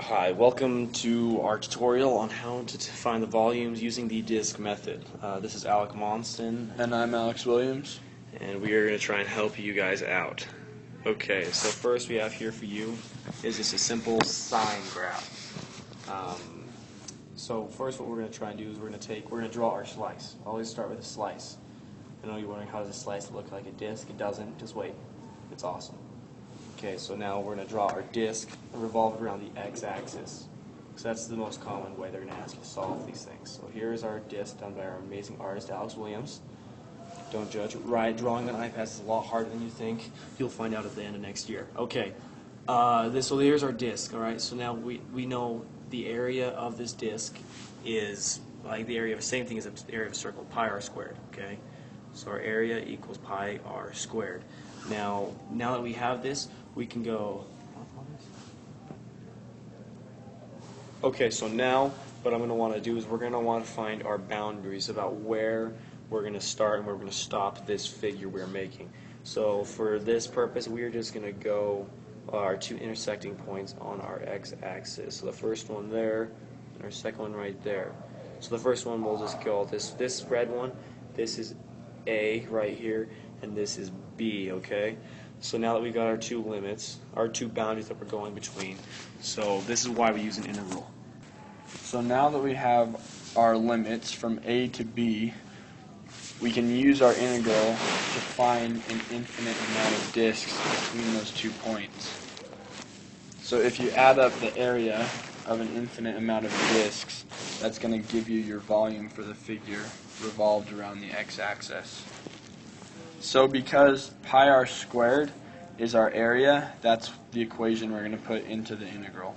Hi, welcome to our tutorial on how to find the volumes using the disk method. This is Alec Monson, And I'm Alex Williams. and we are going to try and help you guys out. Okay, so first we have here for you is just a simple sine graph. So first what we're going to try and do is we're going to draw our slice. Always start with a slice. I know you're wondering, how does a slice look like a disk? It doesn't. Just wait. It's awesome. Okay, so now we're going to draw our disk and revolve it around the x-axis. So that's the most common way they're going to ask you to solve these things. So here's our disk done by our amazing artist, Alex Williams. Don't judge. Right, drawing on iPads is a lot harder than you think. You'll find out at the end of next year. Okay, so here's our disk, all right? So now we know the area of this disk is like the area of the same thing as the area of a circle, pi r squared, okay? So our area equals pi r squared. Now that we have this, we can go. Okay, so now what I'm going to want to do is we're going to want to find our boundaries about where we're going to start and where we're going to stop this figure we're making. So for this purpose, we're just going to go our two intersecting points on our x-axis. So the first one there, and our second one right there. So the first one we'll just call this red one. This is A right here, and this is B, okay? So now that we've got our two limits, our two boundaries that we're going between, so this is why we use an integral. So now that we have our limits from A to B, we can use our integral to find an infinite amount of disks between those 2 points. So if you add up the area of an infinite amount of disks, that's going to give you your volume for the figure revolved around the x-axis. So because pi r squared is our area, that's the equation we're going to put into the integral.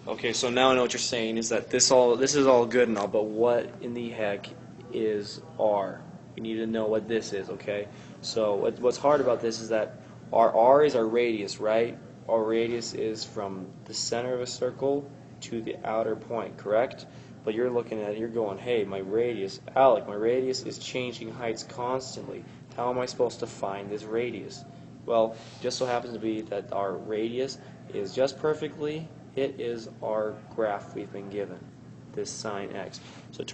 Okay, so now I know what you're saying is that this is all good and all, but what in the heck is r? We need to know what this is, okay? So what's hard about this is that our r is our radius, right? Our radius is from the center of a circle to the outer point, correct? But you're looking at it, you're going, hey, my radius, Alec, my radius is changing heights constantly. How am I supposed to find this radius? Well, just so happens to be that our radius is just perfectly, it is our graph we've been given, this sine x. So it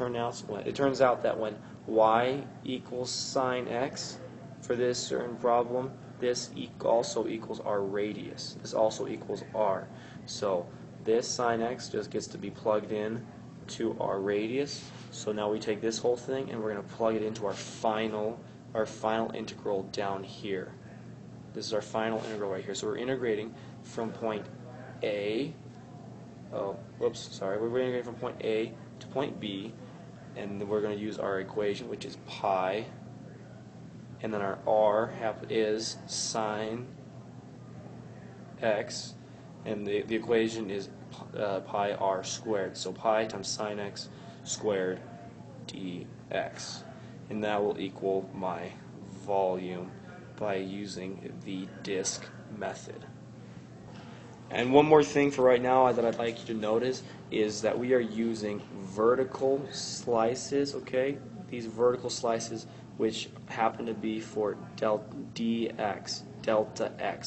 turns out that when y equals sine x for this certain problem, this also equals our radius. This also equals r. So this sine x just gets to be plugged in to our radius. So now we take this whole thing and we're going to plug it into our final integral down here. This is our final integral right here. So we're integrating from point A. We're integrating from point A to point B, and then we're going to use our equation, which is pi, and then our r is sine x, and the equation is pi r squared. So pi times sine x squared dx, and that will equal my volume by using the disk method. And one more thing for right now that I'd like you to notice is that we are using vertical slices, okay? These vertical slices which happen to be for delta x,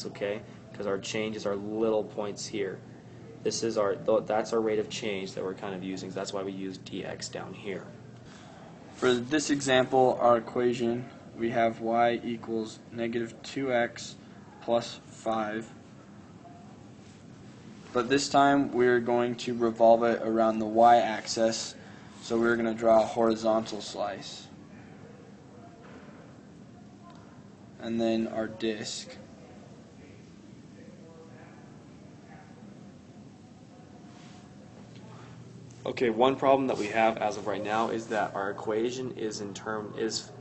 okay? Because our changes are little points here. That's our rate of change that we're kind of using. That's why we use dx down here. For this example, our equation, we have y equals negative 2x plus 5. But this time we're going to revolve it around the y-axis, so we're going to draw a horizontal slice. And then our disk. Okay, one problem that we have as of right now is that our equation is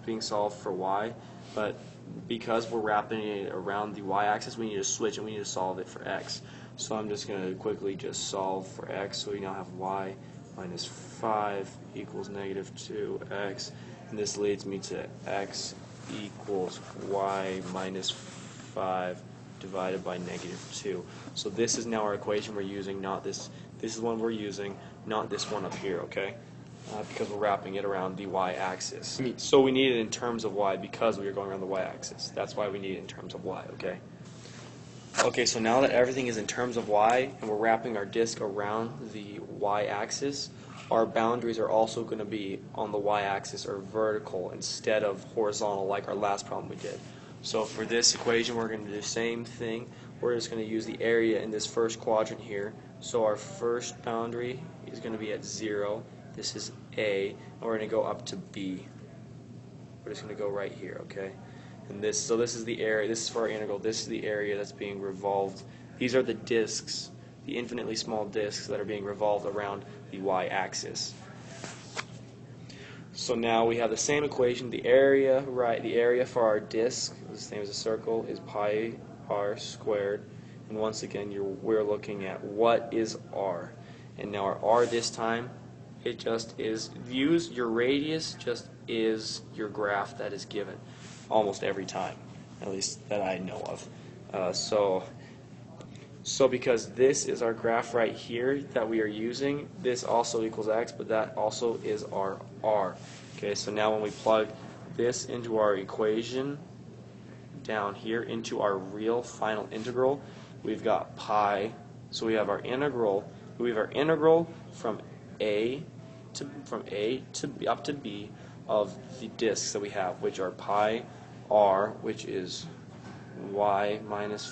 being solved for y, but because we're wrapping it around the y-axis, we need to switch and we need to solve it for x. So I'm just going to quickly just solve for x. So we now have y minus 5 equals negative 2x, and this leads me to x equals y minus 5 divided by negative 2. So this is now our equation we're using, not this. This is one we're using, not this one up here, okay? Because we're wrapping it around the y-axis. So we need it in terms of y because we are going around the y-axis. That's why we need it in terms of y, okay? Okay, so now that everything is in terms of y, and we're wrapping our disk around the y-axis, our boundaries are also going to be on the y-axis, or vertical, instead of horizontal like our last problem we did. So for this equation, we're going to do the same thing. We're just going to use the area in this first quadrant here. So our first boundary is going to be at 0. This is A, and we're going to go up to B. We're just going to go right here, okay? And so this is the area, this is for our integral, this is the area that's being revolved. These are the disks, the infinitely small disks that are being revolved around the y-axis. So now we have the same equation, the area for our disk, the same as a circle, is pi r squared. And once again, we're looking at what is r. And now our r this time, it just is, your radius just is your graph that is given almost every time, at least that I know of. So because this is our graph right here that we are using, this also equals x, but that also is our r. Okay, so now when we plug this into our equation down here into our real final integral, we've got pi. So we have our integral. We have our integral from A to B, up to B of the disks that we have, which are pi r, which is y minus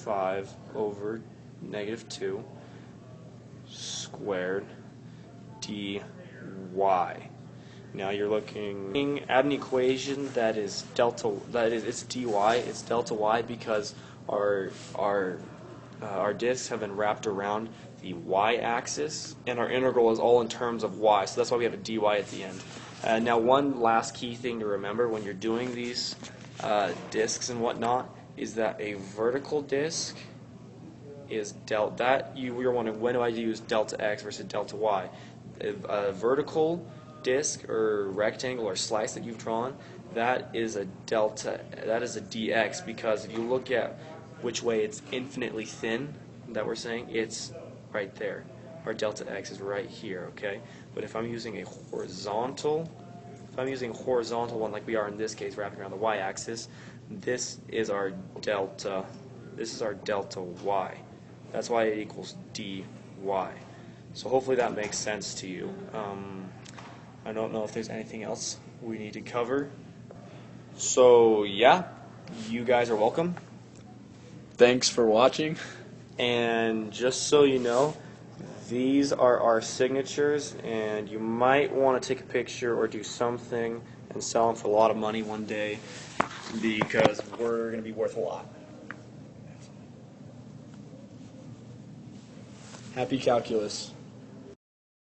5 over negative 2 squared dy. Now you're looking at an equation that is it's dy, it's delta y, because our disks have been wrapped around the y-axis, and our integral is all in terms of y, so that's why we have a dy at the end. Now one last key thing to remember when you're doing these disks and whatnot is that a vertical disk is you're wondering, when do I use delta x versus delta y? A vertical disk or rectangle or slice that you've drawn, that is a dx, because if you look at which way it's infinitely thin that we're saying, it's right there. Our delta x is right here, okay? But if I'm using a horizontal one like we are in this case, wrapping around the y-axis, this is our delta y. That's why it equals dy. So hopefully that makes sense to you. I don't know if there's anything else we need to cover. So yeah, you guys are welcome. Thanks for watching. And just so you know, these are our signatures, and you might want to take a picture or do something and sell them for a lot of money one day, because we're going to be worth a lot. Happy calculus.